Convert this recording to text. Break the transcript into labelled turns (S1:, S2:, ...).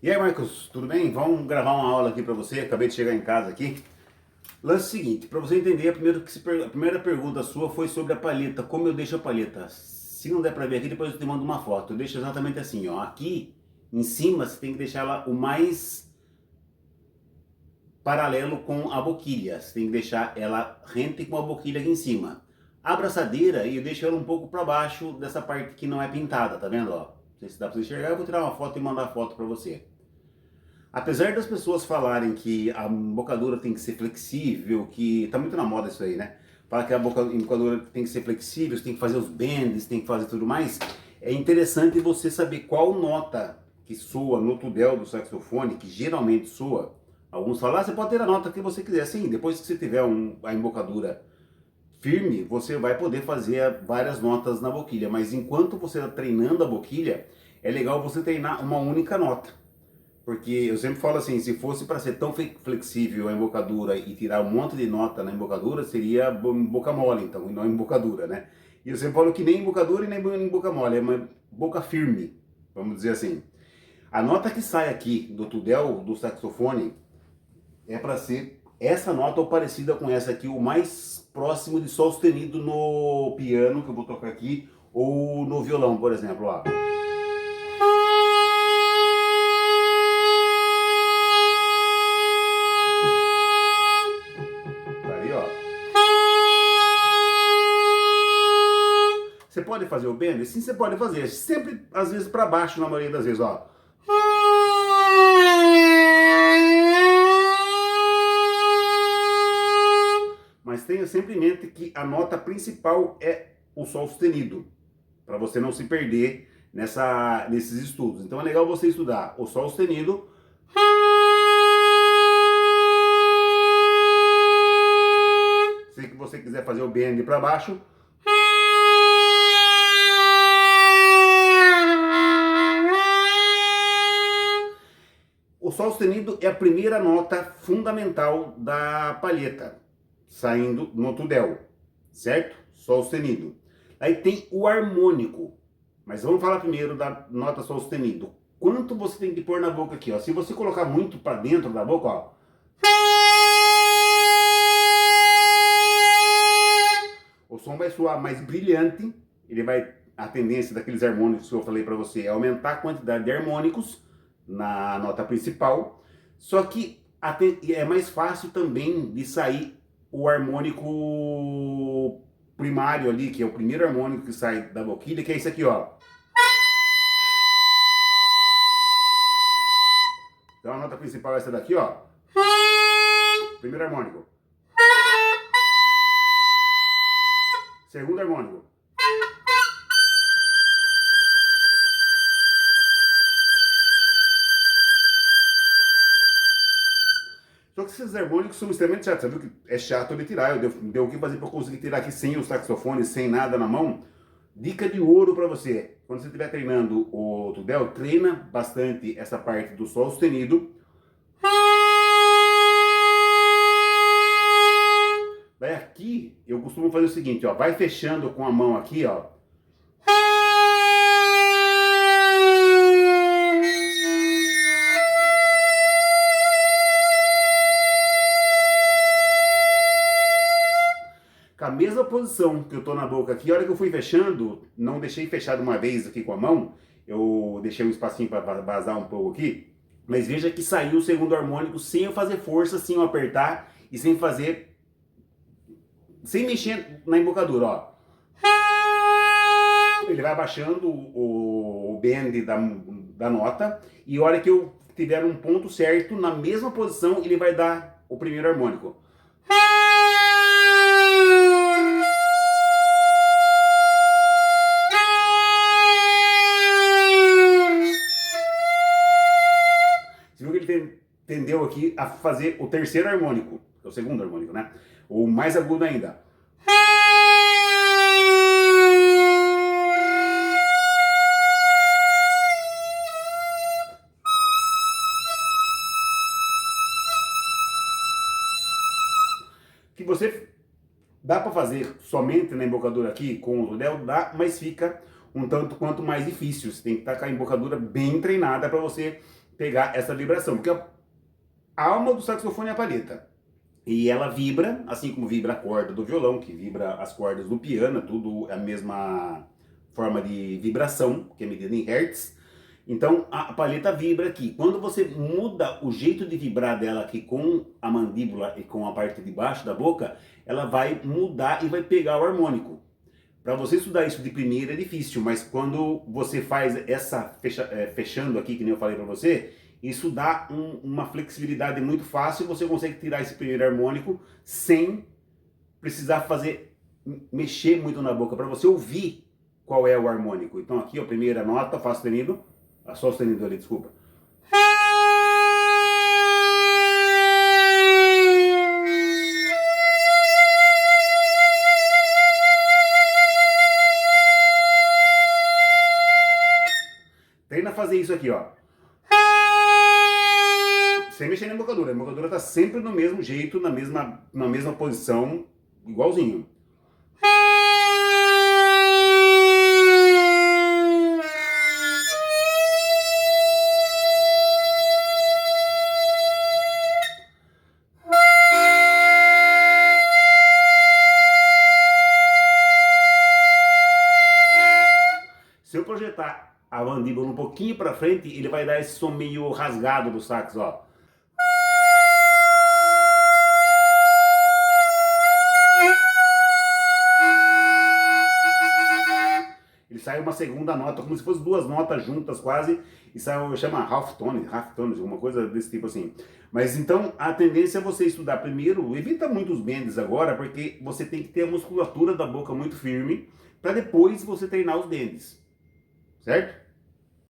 S1: E aí, Marcos, tudo bem? Vamos gravar uma aula aqui para você. Acabei de chegar em casa aqui. Lance seguinte, para você entender, a primeira pergunta sua foi sobre a palheta, como eu deixo a palheta. Se não der para ver aqui, depois eu te mando uma foto. Eu deixo exatamente assim, ó. Aqui em cima você tem que deixar ela o mais paralelo com a boquilha. Você tem que deixar ela rente com a boquilha aqui em cima. A abraçadeira, eu deixo ela um pouco para baixo dessa parte que não é pintada, tá vendo? Ó? Não sei se dá para você enxergar, eu vou tirar uma foto e mandar a foto para você. Apesar das pessoas falarem que a embocadura tem que ser flexível, que tá muito na moda isso aí, né? Fala que a embocadura tem que ser flexível, você tem que fazer os bends, tem que fazer tudo mais. É interessante você saber qual nota que soa no tudel do saxofone, que geralmente soa. Alguns falam, você pode ter a nota que você quiser. Sim, depois que você tiver a embocadura firme, você vai poder fazer várias notas na boquilha. Mas enquanto você está treinando a boquilha, é legal você treinar uma única nota. Porque eu sempre falo assim, se fosse para ser tão flexível a embocadura e tirar um monte de nota na embocadura, seria boca mole, então, e não embocadura, né? E eu sempre falo que nem embocadura e nem boca mole, é uma boca firme, vamos dizer assim. A nota que sai aqui do tudel do saxofone é para ser essa nota ou parecida com essa aqui, o mais próximo de sol sustenido no piano, que eu vou tocar aqui, ou no violão, por exemplo, ó. Você pode fazer o bend? Sim, você pode fazer. Sempre, às vezes, para baixo, na maioria das vezes, ó. Mas tenha sempre em mente que a nota principal é o sol sustenido, para você não se perder nesses estudos. Então é legal você estudar o sol sustenido. Se você quiser fazer o bend para baixo, o sol sustenido é a primeira nota fundamental da palheta, saindo no tudel, certo? Sol sustenido. Aí tem o harmônico, mas vamos falar primeiro da nota sol sustenido. Quanto você tem que pôr na boca aqui, ó? Se você colocar muito para dentro da boca, ó, o som vai soar mais brilhante, a tendência daqueles harmônicos que eu falei para você é aumentar a quantidade de harmônicos na nota principal, só que é mais fácil também de sair o harmônico primário ali, que é o primeiro harmônico que sai da boquilha, que é esse aqui, ó. Então a nota principal é essa daqui, ó. Primeiro harmônico. Segundo harmônico. Só que esses harmônicos são extremamente chatos. Você viu que é chato de tirar. Deu o que fazer para conseguir tirar aqui sem o saxofone, sem nada na mão. Dica de ouro para você. Quando você estiver treinando o tudel, treina bastante essa parte do sol sustenido. Daí aqui, eu costumo fazer o seguinte, ó. Vai fechando com a mão aqui, ó. Com a mesma posição que eu tô na boca aqui, a hora que eu fui fechando, não deixei fechado uma vez aqui com a mão, eu deixei um espacinho para vazar um pouco aqui, mas veja que saiu o segundo harmônico sem eu fazer força, sem eu apertar e sem mexer na embocadura, ó. Ele vai abaixando o bend da nota e a hora que eu tiver um ponto certo, na mesma posição, ele vai dar o primeiro harmônico. Você viu que ele tendeu aqui a fazer o terceiro harmônico, é o segundo harmônico, né? O mais agudo ainda. Que você dá para fazer somente na embocadura aqui com o tudel, mas fica um tanto quanto mais difícil. Você tem que estar com a embocadura bem treinada para você pegar essa vibração, porque a alma do saxofone é a palheta. E ela vibra, assim como vibra a corda do violão, que vibra as cordas do piano, tudo é a mesma forma de vibração, que é medida em hertz. Então a palheta vibra aqui. Quando você muda o jeito de vibrar dela aqui com a mandíbula e com a parte de baixo da boca, ela vai mudar e vai pegar o harmônico. Para você estudar isso de primeira é difícil, mas quando você faz essa fechando aqui, que nem eu falei para você, isso dá uma flexibilidade muito fácil e você consegue tirar esse primeiro harmônico sem precisar mexer muito na boca, para você ouvir qual é o harmônico. Então aqui, a primeira nota, Fá sustenido, Sol sustenido ali, desculpa. Treina a fazer isso aqui, ó. Sem mexer na embocadura. A embocadura tá sempre no mesmo jeito, na mesma posição, igualzinho. Se eu projetar a mandíbula um pouquinho para frente, ele vai dar esse som meio rasgado do sax, ó. Ele sai uma segunda nota, como se fossem duas notas juntas quase, e sai, chama half tone, alguma coisa desse tipo assim. Mas então a tendência é você estudar primeiro, evita muitos bends agora, porque você tem que ter a musculatura da boca muito firme, para depois você treinar os bends, certo?